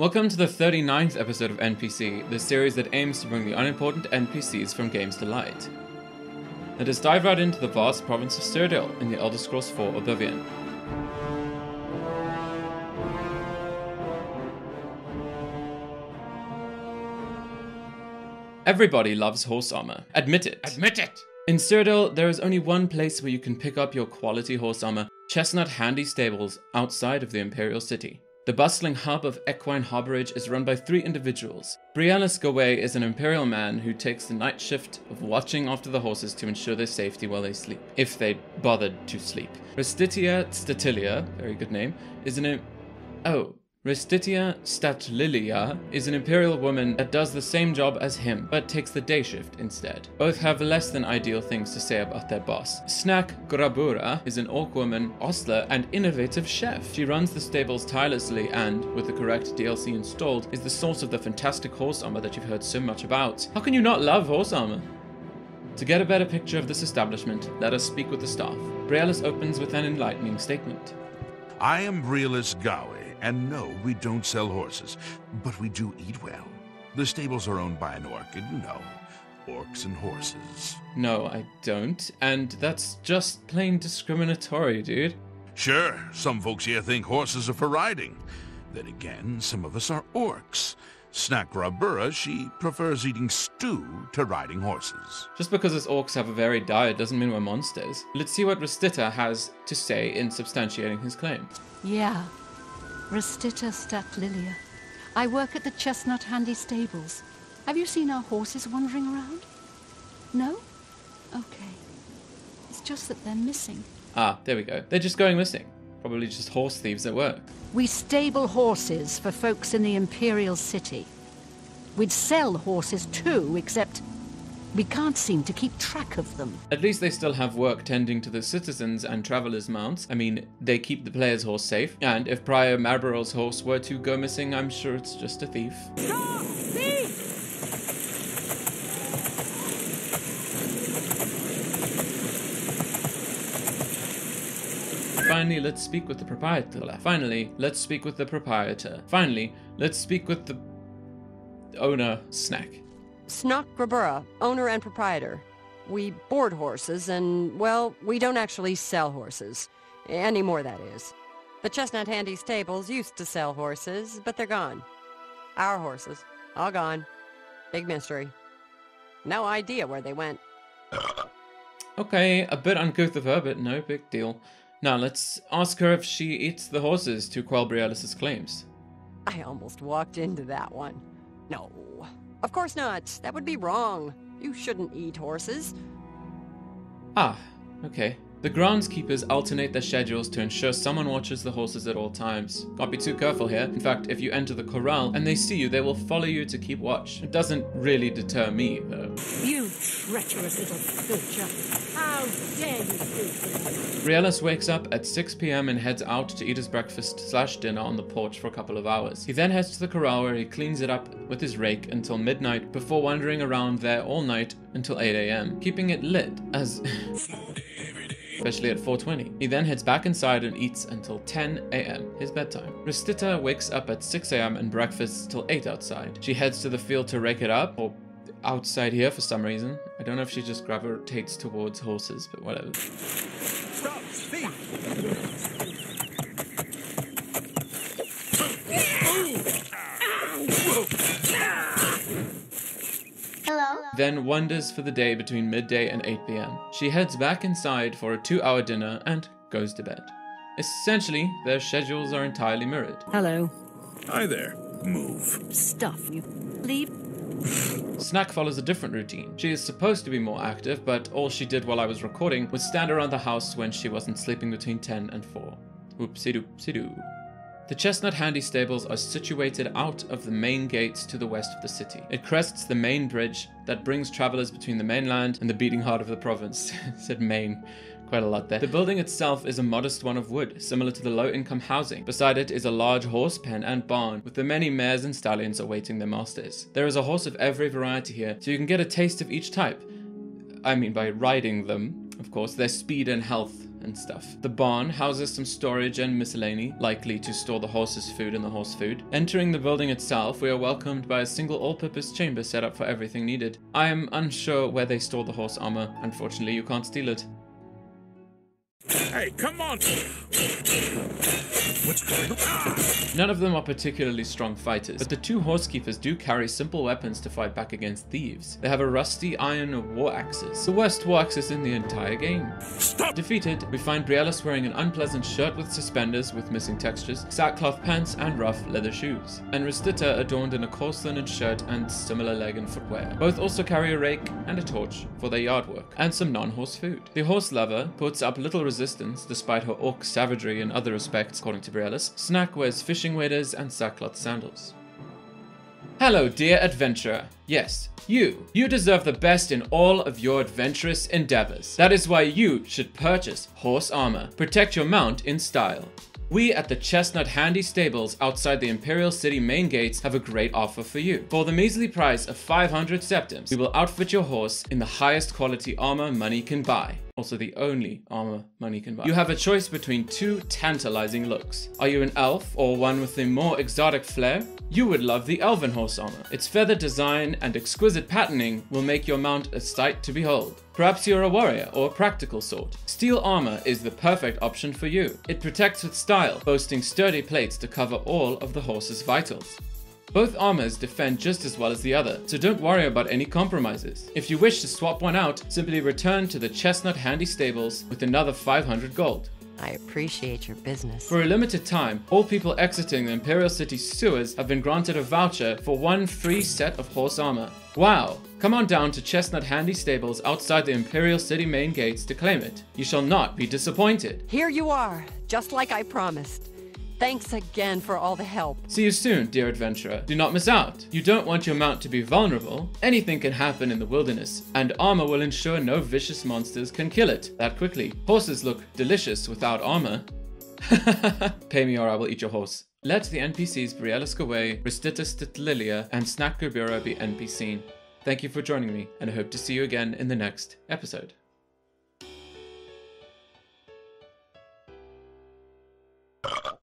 Welcome to the 39th episode of NPSee, the series that aims to bring the unimportant NPCs from games to light. Let us dive right into the vast province of Cyrodiil in the Elder Scrolls IV Oblivion. Everybody loves horse armor. Admit it. Admit it! In Cyrodiil, there is only one place where you can pick up your quality horse armor, Chestnut Handy Stables, outside of the Imperial City. The bustling hub of equine harborage is run by 3 individuals. Brialis Gaway is an Imperial man who takes the night shift of watching after the horses to ensure their safety while they sleep, if they bothered to sleep. Restitia Statilia, very good name, is Restitia Statlilia is an Imperial woman that does the same job as him, but takes the day shift instead. Both have less than ideal things to say about their boss. Snack Grabura is an orc woman, ostler, and innovative chef. She runs the stables tirelessly and, with the correct DLC installed, is the source of the fantastic horse armor that you've heard so much about. How can you not love horse armor? To get a better picture of this establishment, let us speak with the staff. Brialis opens with an enlightening statement. I am Brialis Gawe, and no, we don't sell horses, but we do eat well. The stables are owned by an orc, and you know, orcs and horses. No, I don't, and that's just plain discriminatory, dude. Sure, some folks here think horses are for riding. Then again, some of us are orcs. Snack Grabura, she prefers eating stew to riding horses. Just because us orcs have a varied diet doesn't mean we're monsters. Let's see what Restita has to say in substantiating his claim. Yeah, Restita Statlilia. I work at the Chestnut Handy Stables. Have you seen our horses wandering around? No? Okay. It's just that they're missing. Ah, there we go. They're just going missing. Probably just horse thieves at work. We stable horses for folks in the Imperial City. We'd sell horses too, except we can't seem to keep track of them. At least they still have work tending to the citizens' and travelers' mounts. I mean, they keep the player's horse safe. And if Prior Marlborough's horse were to go missing, I'm sure it's just a thief. Stop! Thief! Finally, let's speak with the proprietor. Finally, let's speak with the owner, Snack. Snack Grabura, owner and proprietor. We board horses and, well, we don't actually sell horses. Anymore, that is. The Chestnut Handy Stables used to sell horses, but they're gone. Our horses. All gone. Big mystery. No idea where they went. Okay, a bit uncouth of her, but no big deal. Now, let's ask her if she eats the horses to quell Brialis' claims. I almost walked into that one. No, of course not. That would be wrong. You shouldn't eat horses. Ah, okay. The groundskeepers alternate their schedules to ensure someone watches the horses at all times. Can't be too careful here. In fact, if you enter the corral and they see you, they will follow you to keep watch. It doesn't really deter me, though. You treacherous little filcher. How dare you do? Brialis wakes up at 6 p.m. and heads out to eat his breakfast/dinner on the porch for a couple of hours. He then heads to the corral where he cleans it up with his rake until midnight before wandering around there all night until 8 a.m., keeping it lit as... especially at 4:20. He then heads back inside and eats until 10 a.m., his bedtime. Restita wakes up at 6 a.m. and breakfasts till 8 outside. She heads to the field to rake it up, or outside here for some reason. I don't know if she just gravitates towards horses, but whatever. Stop, thief! Then wanders for the day between midday and 8 p.m. She heads back inside for a 2-hour dinner and goes to bed. Essentially, their schedules are entirely mirrored. Hello. Hi there. Move. Stuff you leave. Snack follows a different routine. She is supposed to be more active, but all she did while I was recording was stand around the house when she wasn't sleeping between 10 and 4. Oopsie-doopsie-doo. The Chestnut Handy Stables are situated out of the main gates to the west of the city. It crests the main bridge that brings travelers between the mainland and the beating heart of the province. Said main quite a lot there. The building itself is a modest one of wood, similar to the low-income housing. Beside it is a large horse pen and barn, with the many mares and stallions awaiting their masters. There is a horse of every variety here, so you can get a taste of each type. I mean by riding them, of course, their speed and health and stuff. The barn houses some storage and miscellany, likely to store the horse's food and the horse food. Entering the building itself, we are welcomed by a single all-purpose chamber set up for everything needed. I am unsure where they store the horse armor. Unfortunately, you can't steal it. Hey, come on! What's going on? None of them are particularly strong fighters, but the two horsekeepers do carry simple weapons to fight back against thieves. They have a rusty iron war axes, the worst war axes in the entire game. Stop! Defeated, we find Briellis wearing an unpleasant shirt with suspenders with missing textures, sackcloth pants and rough leather shoes, and Restita adorned in a coarse linen shirt and similar leg and footwear. Both also carry a rake and a torch for their yard work, and some non-horse food. The horse lover puts up little resistance despite her orc savagery in other respects, according to Briellis. Snack wears fishing waders and sackcloth sandals. Hello, dear adventurer. Yes, you. You deserve the best in all of your adventurous endeavors. That is why you should purchase horse armor. Protect your mount in style. We at the Chestnut Handy Stables outside the Imperial City main gates have a great offer for you. For the measly price of 500 septims, we will outfit your horse in the highest quality armor money can buy. Also the only armor money can buy. You have a choice between two tantalizing looks. Are you an elf or one with a more exotic flair? You would love the elven horse armor. Its feather design and exquisite patterning will make your mount a sight to behold. Perhaps you're a warrior or a practical sort. Steel armor is the perfect option for you. It protects with style, boasting sturdy plates to cover all of the horse's vitals. Both armors defend just as well as the other, so don't worry about any compromises. If you wish to swap one out, simply return to the Chestnut Handy Stables with another 500 gold. I appreciate your business. For a limited time, all people exiting the Imperial City sewers have been granted a voucher for one free set of horse armor. Wow! Come on down to Chestnut Handy Stables outside the Imperial City main gates to claim it. You shall not be disappointed. Here you are, just like I promised. Thanks again for all the help. See you soon, dear adventurer. Do not miss out. You don't want your mount to be vulnerable. Anything can happen in the wilderness, and armor will ensure no vicious monsters can kill it that quickly. Horses look delicious without armor. Pay me or I will eat your horse. Let the NPCs Briellis go away, Restita Stitlilia, and Snack Gerbera be NPC'd. Thank you for joining me, and I hope to see you again in the next episode.